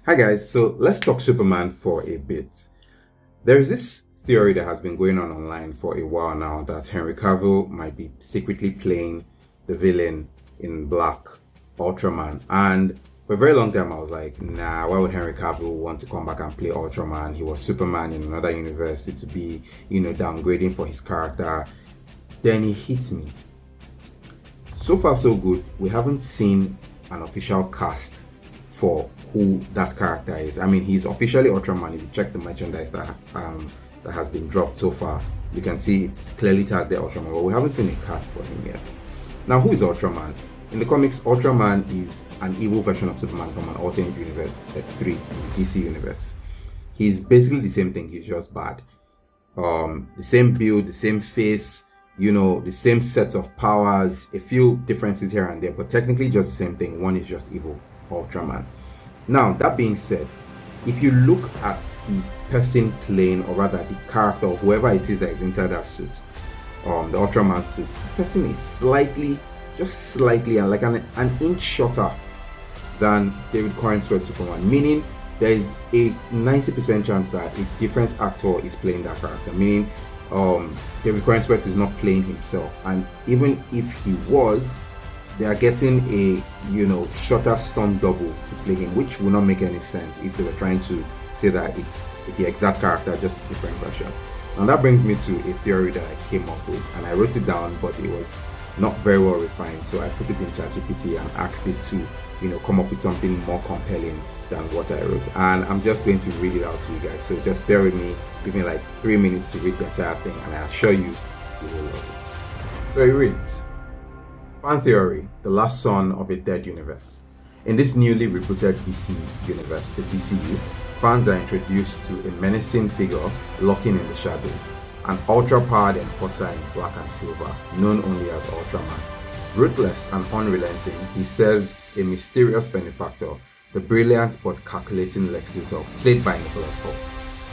Hi guys, so let's talk Superman for a bit. There is this theory that has been going on online for a while now that Henry Cavill might be secretly playing the villain in Black Ultraman. And for a very long time, I was like, nah, why would Henry Cavill want to come back and play Ultraman? He was Superman in another universe to be, downgrading for his character. Then he hits me. So far, so good. We haven't seen an official cast for who that character is. I mean, he's officially Ultraman. If you check the merchandise that has been dropped so far, you can see it's clearly tagged there Ultraman, but we haven't seen a cast for him yet. Now, who is Ultraman? In the comics, Ultraman is an evil version of Superman from an alternate universe, S3, in the DC universe. He's basically the same thing, he's just bad. The same build, the same face, the same sets of powers, a few differences here and there, but technically just the same thing. One is just evil, Ultraman. Now, that being said, if you look at the person playing, or rather the character, or whoever it is that is inside that suit, the Ultraman suit, the person is just slightly, and like an inch shorter than David Corenswell's Superman, meaning there is a 90% chance that a different actor is playing that character, meaning David Corenswell is not playing himself, and even if he was, they are getting a shorter stunt double to play him, which will not make any sense if they were trying to say that it's the exact character, just a different version. And that brings me to a theory that I came up with, and I wrote it down, but it was not very well refined, so I put it in ChatGPT and asked it to come up with something more compelling than what I wrote. And I'm just going to read it out to you guys, so just bear with me. Give me like 3 minutes to read the entire thing, and I assure you will love it. So it reads: Fan theory, the last son of a dead universe. In this newly rebooted DC universe, the DCU, fans are introduced to a menacing figure lurking in the shadows, an ultra-powered enforcer in black and silver, known only as Ultraman. Ruthless and unrelenting, he serves a mysterious benefactor, the brilliant but calculating Lex Luthor, played by Nicholas Hoult.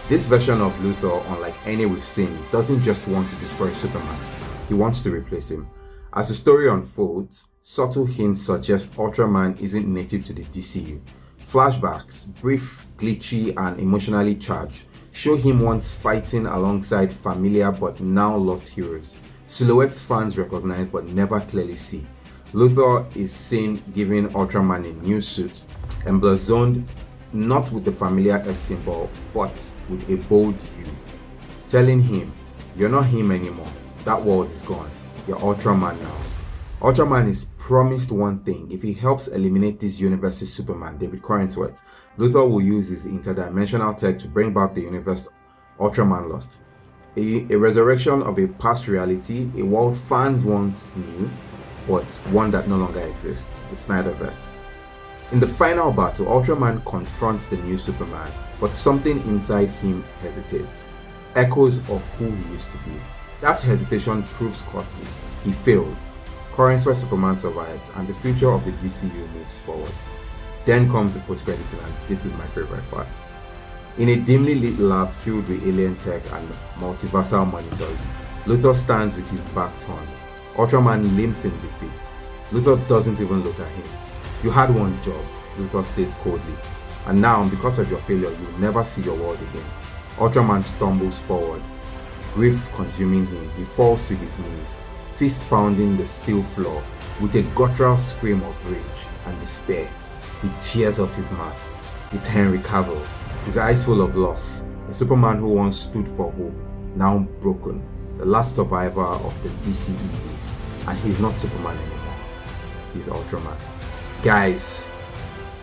This version of Luthor, unlike any we've seen, doesn't just want to destroy Superman, he wants to replace him. As the story unfolds, subtle hints suggest Ultraman isn't native to the DCU. Flashbacks, brief, glitchy, and emotionally charged, show him once fighting alongside familiar but now lost heroes, silhouettes fans recognize but never clearly see. Luthor is seen giving Ultraman a new suit, emblazoned not with the familiar S symbol but with a bold U, telling him, "You're not him anymore, that world is gone. You're Ultraman now." Ultraman is promised one thing: if he helps eliminate this universe's Superman, David Corenswell, Luthor will use his interdimensional tech to bring back the universe Ultraman lost. A resurrection of a past reality, a world fans once knew, but one that no longer exists, the Snyderverse. In the final battle, Ultraman confronts the new Superman, but something inside him hesitates. Echoes of who he used to be. That hesitation proves costly. He fails. Corenswell Superman survives, and the future of the DCU moves forward. Then comes the post-credit scene, and this is my favorite part. In a dimly lit lab filled with alien tech and multiversal monitors, Luthor stands with his back turned. Ultraman limps in defeat. Luthor doesn't even look at him. "You had one job," Luthor says coldly, "and now, because of your failure, you'll never see your world again." Ultraman stumbles forward. Grief consuming him, he falls to his knees, fist pounding the steel floor. With a guttural scream of rage and despair, he tears off his mask. It's Henry Cavill, his eyes full of loss, a Superman who once stood for hope, now broken, the last survivor of the DCEU. And he's not Superman anymore, he's Ultraman. Guys,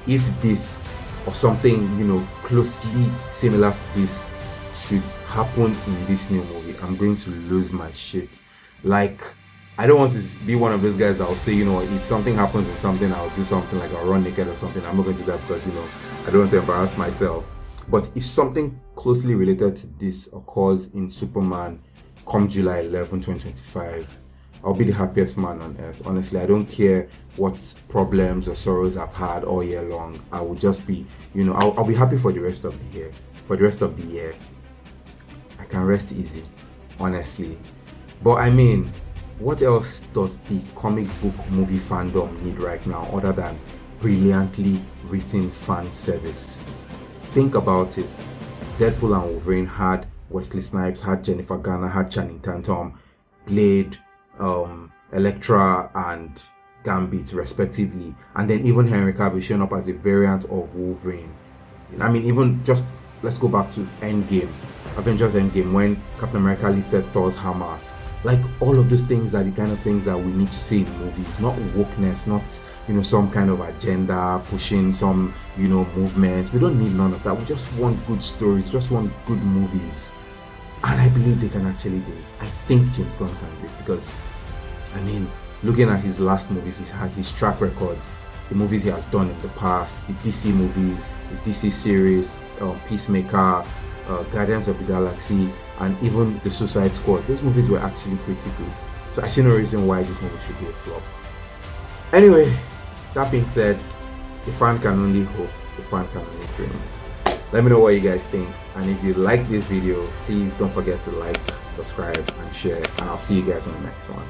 if this or something closely similar to this should happen in this new movie, I'm going to lose my shit. Like, I don't want to be one of those guys that will say, if something happens in something, I'll do something, like I'll run naked or something. I'm not going to do that because I don't want to embarrass myself. But if something closely related to this occurs in Superman come July 11, 2025, I'll be the happiest man on earth. Honestly, I don't care what problems or sorrows I've had all year long. I will just be, I'll be happy for the rest of the year. For the rest of the year, I can rest easy, honestly. But I mean, what else does the comic book movie fandom need right now other than brilliantly written fan service. Think about it. Deadpool and Wolverine had Wesley Snipes, had Jennifer Garner, had Channing Tatum, played Elektra and Gambit respectively, and then even Henry Cavill showing up as a variant of Wolverine. I mean, even just let's go back to Endgame, Avengers Endgame, when Captain America lifted Thor's hammer. Like, all of those things are the kind of things that we need to see in movies, not wokeness, not some kind of agenda pushing some movement. We don't need none of that. We just want good stories, just want good movies, and I believe they can actually do it. I think James Gunn can do it because, I mean, looking at his last movies, his track record, the movies he has done in the past, the DC movies, the DC series, Peacemaker, Guardians of the Galaxy, and even the Suicide Squad. Those movies were actually pretty good. So I see no reason why this movie should be a flop. Anyway, that being said, the fan can only hope, the fan can only dream. Let me know what you guys think, and if you like this video, please don't forget to like, subscribe, and share, and I'll see you guys in the next one.